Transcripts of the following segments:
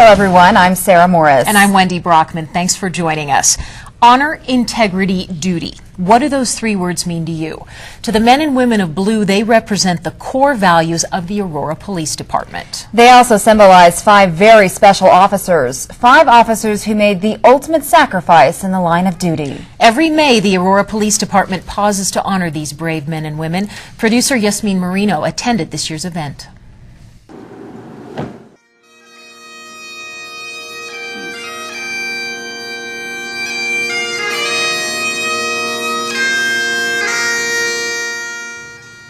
everyone. I'm Sarah Morris. And I'm Wendy Brockman. Thanks for joining us. Honor, integrity, duty. What do those three words mean to you? To the men and women of blue, they represent the core values of the Aurora Police Department. They also symbolize 5 very special officers, 5 officers who made the ultimate sacrifice in the line of duty. Every May, the Aurora Police Department pauses to honor these brave men and women. Producer Yasmin Marino attended this year's event.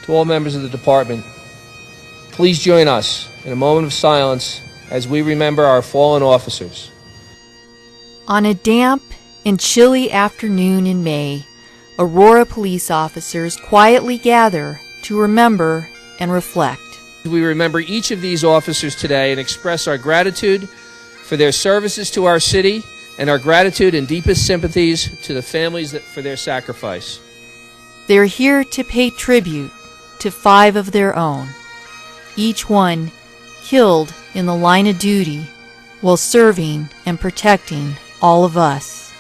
To all members of the department, please join us in a moment of silence as we remember our fallen officers. On a damp and chilly afternoon in May, Aurora police officers quietly gather to remember and reflect. We remember each of these officers today and express our gratitude for their services to our city and our gratitude and deepest sympathies to the families for their sacrifice. They're here to pay tribute to 5 of their own, each one killed in the line of duty while serving and protecting all of us.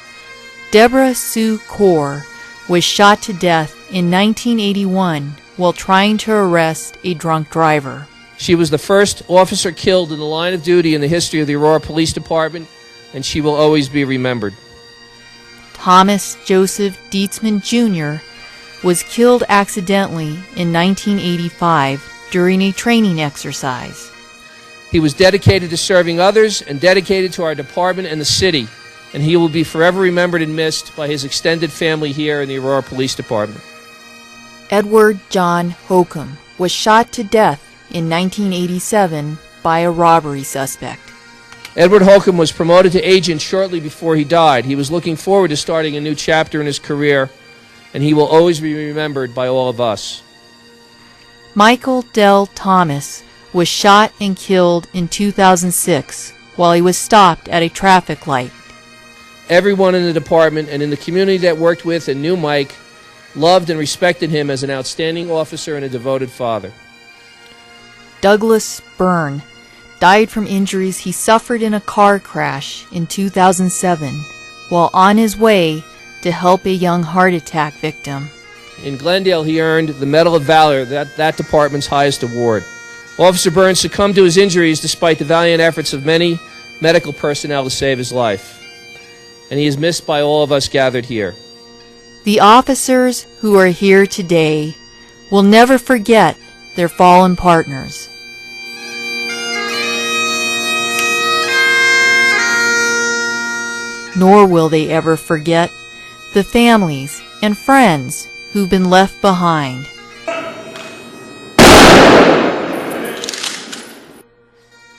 Deborah Sue Core was shot to death in 1981 while trying to arrest a drunk driver. She was the first officer killed in the line of duty in the history of the Aurora Police Department, and she will always be remembered. Thomas Joseph Dietzman Jr. was killed accidentally in 1985 during a training exercise. He was dedicated to serving others and dedicated to our department and the city, and he will be forever remembered and missed by his extended family here in the Aurora Police Department. Edward John Holcomb was shot to death in 1987 by a robbery suspect. Edward Holcomb was promoted to agent shortly before he died. He was looking forward to starting a new chapter in his career, and he will always be remembered by all of us. Michael Dell Thomas was shot and killed in 2006 while he was stopped at a traffic light. Everyone in the department and in the community that worked with and knew Mike loved and respected him as an outstanding officer and a devoted father. Douglas Byrne died from injuries he suffered in a car crash in 2007 while on his way to help a young heart attack victim. In Glendale, he earned the Medal of Valor, that department's highest award. Officer Burns succumbed to his injuries despite the valiant efforts of many medical personnel to save his life, and he is missed by all of us gathered here. The officers who are here today will never forget their fallen partners. Nor will they ever forget the families and friends who've been left behind.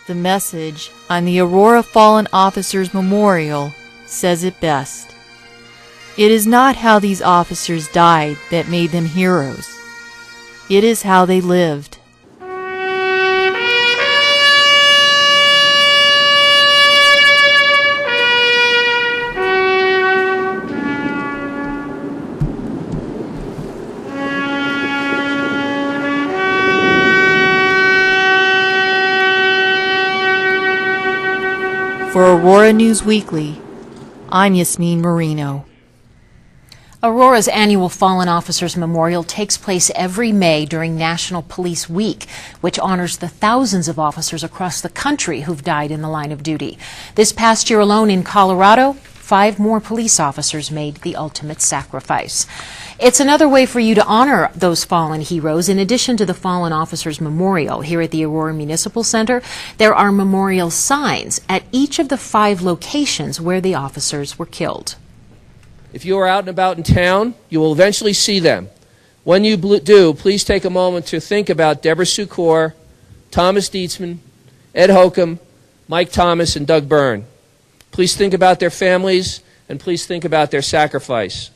The message on the Aurora Fallen Officers Memorial says it best. It is not how these officers died that made them heroes. It is how they lived. For Aurora News Weekly, I'm Yasmin Marino. Aurora's annual Fallen Officers Memorial takes place every May during National Police Week, which honors the thousands of officers across the country who've died in the line of duty. This past year alone in Colorado, 5 more police officers made the ultimate sacrifice. It's another way for you to honor those fallen heroes. In addition to the Fallen Officers Memorial here at the Aurora Municipal Center, there are memorial signs at each of the 5 locations where the officers were killed. If you are out and about in town, you will eventually see them. When you do, please take a moment to think about Deborah Sue Core, Thomas Dietzman, Ed Holcomb, Mike Thomas, and Doug Byrne. Please think about their families, and please think about their sacrifice.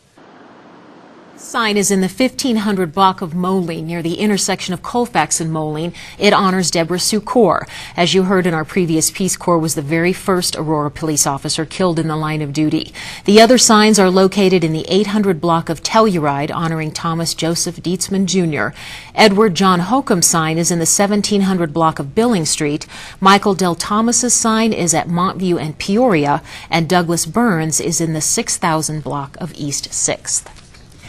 Sign is in the 1500 block of Moline near the intersection of Colfax and Moline. It honors Deborah Sue Corr. As you heard in our previous piece, Corr was the very first Aurora police officer killed in the line of duty. The other signs are located in the 800 block of Telluride honoring Thomas Joseph Dietzman Jr. Edward John Holcomb's sign is in the 1700 block of Billing Street. Michael Del Thomas's sign is at Montview and Peoria, and Douglas Burns is in the 6000 block of East 6th.